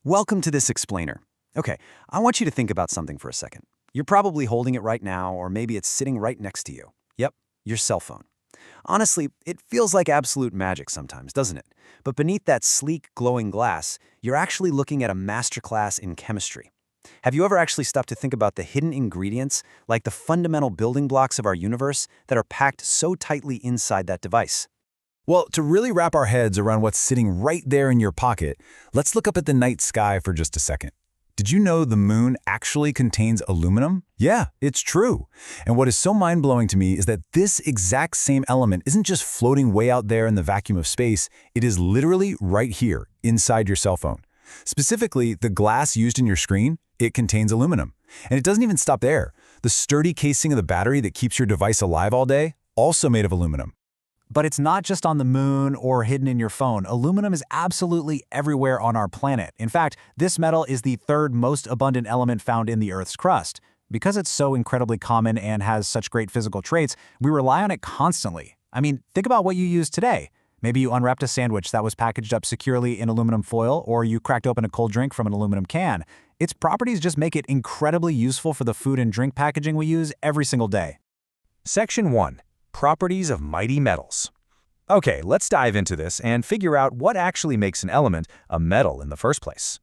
Welcome to this explainer. Okay, I want you to think about something for a second. You're probably holding it right now, or maybe it's sitting right next to you. Yep, your cell phone. Honestly, it feels like absolute magic sometimes, doesn't it? But beneath that sleek, glowing glass, you're actually looking at a masterclass in chemistry. Have you ever actually stopped to think about the hidden ingredients, like the fundamental building blocks of our universe, that are packed so tightly inside that device? Well, to really wrap our heads around what's sitting right there in your pocket, let's look up at the night sky for just a second. Did you know the moon actually contains aluminum? Yeah, it's true. And what is so mind-blowing to me is that this exact same element isn't just floating way out there in the vacuum of space, it is literally right here, inside your cell phone. Specifically, the glass used in your screen, it contains aluminum. And it doesn't even stop there. The sturdy casing of the battery that keeps your device alive all day, also made of aluminum. But it's not just on the moon or hidden in your phone. Aluminum is absolutely everywhere on our planet. In fact, this metal is the third most abundant element found in the Earth's crust. Because it's so incredibly common and has such great physical traits, we rely on it constantly. I mean, think about what you use today. Maybe you unwrapped a sandwich that was packaged up securely in aluminum foil, or you cracked open a cold drink from an aluminum can. Its properties just make it incredibly useful for the food and drink packaging we use every single day. Section 1. Properties of mighty metals. Okay, let's dive into this and figure out what actually makes an element a metal in the first place.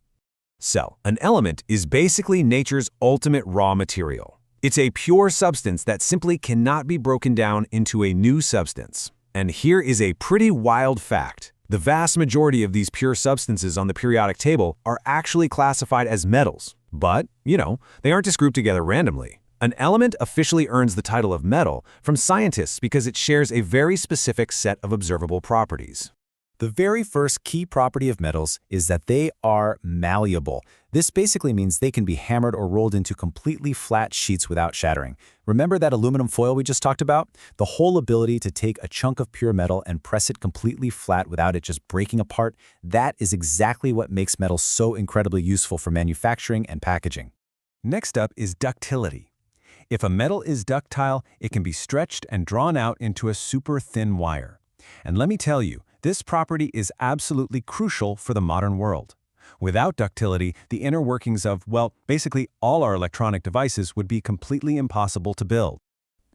So, an element is basically nature's ultimate raw material. It's a pure substance that simply cannot be broken down into a new substance. And here is a pretty wild fact. The vast majority of these pure substances on the periodic table are actually classified as metals. But, they aren't just grouped together randomly. An element officially earns the title of metal from scientists because it shares a very specific set of observable properties. The very first key property of metals is that they are malleable. This basically means they can be hammered or rolled into completely flat sheets without shattering. Remember that aluminum foil we just talked about? The whole ability to take a chunk of pure metal and press it completely flat without it just breaking apart, that is exactly what makes metals so incredibly useful for manufacturing and packaging. Next up is ductility. If a metal is ductile, it can be stretched and drawn out into a super thin wire. And let me tell you, this property is absolutely crucial for the modern world. Without ductility, the inner workings of, well, basically all our electronic devices would be completely impossible to build.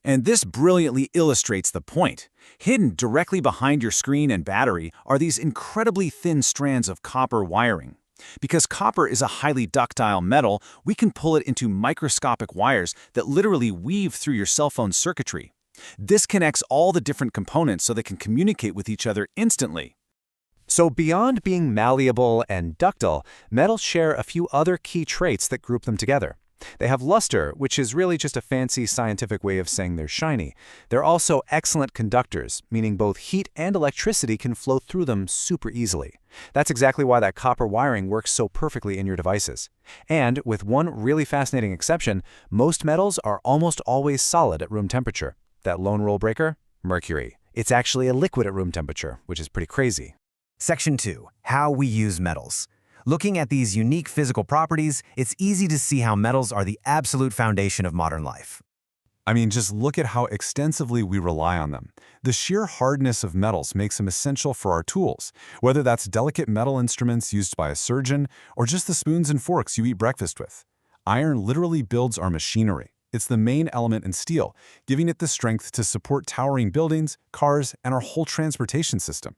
And this brilliantly illustrates the point. Hidden directly behind your screen and battery are these incredibly thin strands of copper wiring. Because copper is a highly ductile metal, we can pull it into microscopic wires that literally weave through your cell phone circuitry. This connects all the different components so they can communicate with each other instantly. So beyond being malleable and ductile, metals share a few other key traits that group them together. They have luster, which is really just a fancy scientific way of saying they're shiny. They're also excellent conductors, meaning both heat and electricity can flow through them super easily. That's exactly why that copper wiring works so perfectly in your devices. And, with one really fascinating exception, most metals are almost always solid at room temperature. That lone rule breaker? Mercury. It's actually a liquid at room temperature, which is pretty crazy. Section 2. How we use metals. Looking at these unique physical properties, it's easy to see how metals are the absolute foundation of modern life. I mean, just look at how extensively we rely on them. The sheer hardness of metals makes them essential for our tools, whether that's delicate metal instruments used by a surgeon or just the spoons and forks you eat breakfast with. Iron literally builds our machinery. It's the main element in steel, giving it the strength to support towering buildings, cars, and our whole transportation system.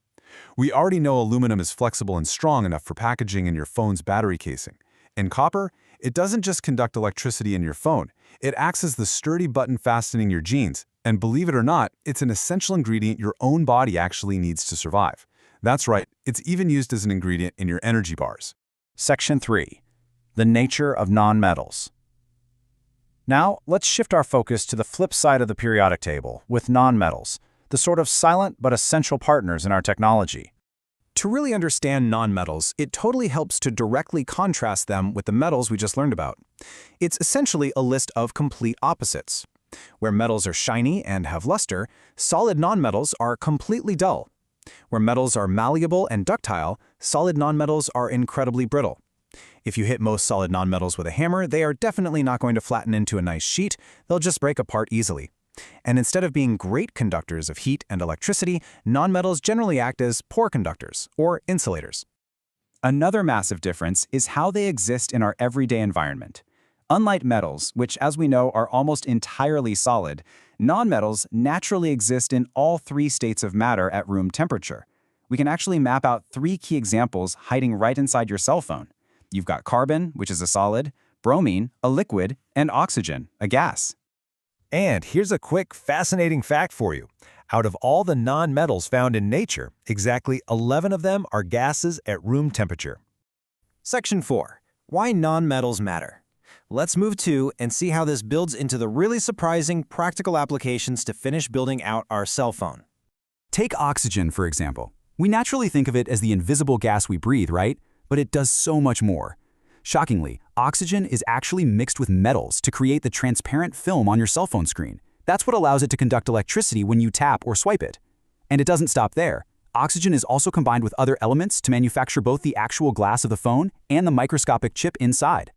We already know aluminum is flexible and strong enough for packaging in your phone's battery casing. In copper, it doesn't just conduct electricity in your phone, it acts as the sturdy button fastening your jeans, and believe it or not, it's an essential ingredient your own body actually needs to survive. That's right, it's even used as an ingredient in your energy bars. Section 3. The nature of nonmetals. Now, let's shift our focus to the flip side of the periodic table, with nonmetals, the sort of silent but essential partners in our technology. To really understand nonmetals, it totally helps to directly contrast them with the metals we just learned about. It's essentially a list of complete opposites. Where metals are shiny and have luster, solid nonmetals are completely dull. Where metals are malleable and ductile, solid nonmetals are incredibly brittle. If you hit most solid nonmetals with a hammer, they are definitely not going to flatten into a nice sheet, they'll just break apart easily. And instead of being great conductors of heat and electricity, nonmetals generally act as poor conductors, or insulators. Another massive difference is how they exist in our everyday environment. Unlike metals, which as we know are almost entirely solid, nonmetals naturally exist in all three states of matter at room temperature. We can actually map out three key examples hiding right inside your cell phone. You've got carbon, which is a solid, bromine, a liquid, and oxygen, a gas. And here's a quick, fascinating fact for you. Out of all the nonmetals found in nature, exactly 11 of them are gases at room temperature. Section 4. Why nonmetals matter. Let's move to and see how this builds into the really surprising practical applications to finish building out our cell phone. Take oxygen, for example. We naturally think of it as the invisible gas we breathe, right? But it does so much more. Shockingly, oxygen is actually mixed with metals to create the transparent film on your cell phone screen. That's what allows it to conduct electricity when you tap or swipe it. And it doesn't stop there. Oxygen is also combined with other elements to manufacture both the actual glass of the phone and the microscopic chip inside.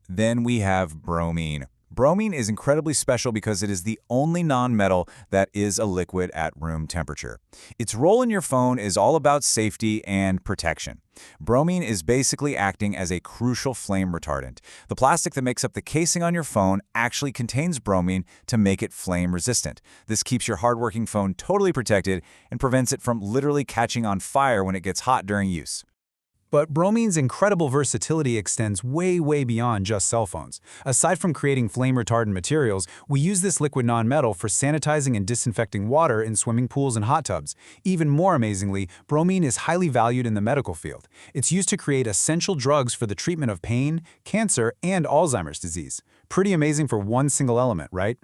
Then we have bromine. Bromine is incredibly special because it is the only nonmetal that is a liquid at room temperature. Its role in your phone is all about safety and protection. Bromine is basically acting as a crucial flame retardant. The plastic that makes up the casing on your phone actually contains bromine to make it flame resistant. This keeps your hardworking phone totally protected and prevents it from literally catching on fire when it gets hot during use. But bromine's incredible versatility extends way beyond just cell phones. Aside from creating flame-retardant materials, we use this liquid nonmetal for sanitizing and disinfecting water in swimming pools and hot tubs. Even more amazingly, bromine is highly valued in the medical field. It's used to create essential drugs for the treatment of pain, cancer, and Alzheimer's disease. Pretty amazing for one single element, right?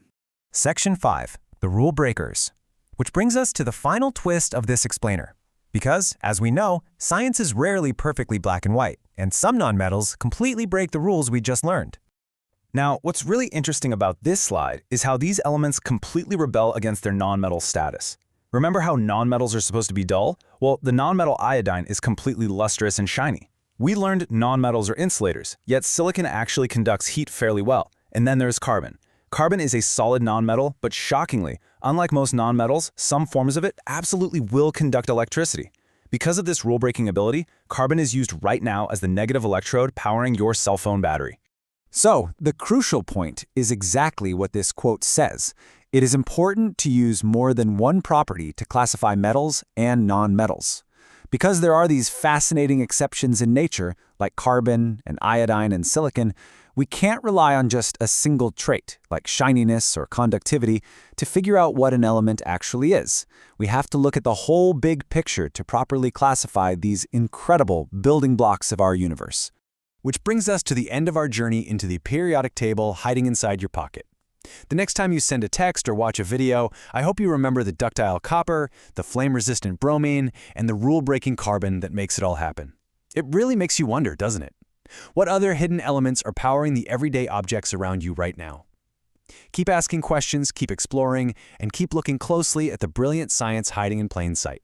Section 5. The rule breakers. Which brings us to the final twist of this explainer. Because, as we know, science is rarely perfectly black and white, and some nonmetals completely break the rules we just learned. Now, what's really interesting about this slide is how these elements completely rebel against their nonmetal status. Remember how nonmetals are supposed to be dull? Well, the nonmetal iodine is completely lustrous and shiny. We learned nonmetals are insulators, yet silicon actually conducts heat fairly well. And then there's carbon. Carbon is a solid nonmetal, but shockingly, unlike most nonmetals, some forms of it absolutely will conduct electricity. Because of this rule-breaking ability, carbon is used right now as the negative electrode powering your cell phone battery. So, the crucial point is exactly what this quote says. It is important to use more than one property to classify metals and nonmetals. Because there are these fascinating exceptions in nature, like carbon and iodine and silicon, we can't rely on just a single trait, like shininess or conductivity, to figure out what an element actually is. We have to look at the whole big picture to properly classify these incredible building blocks of our universe. Which brings us to the end of our journey into the periodic table hiding inside your pocket. The next time you send a text or watch a video, I hope you remember the ductile copper, the flame-resistant bromine, and the rule-breaking carbon that makes it all happen. It really makes you wonder, doesn't it? What other hidden elements are powering the everyday objects around you right now? Keep asking questions, keep exploring, and keep looking closely at the brilliant science hiding in plain sight.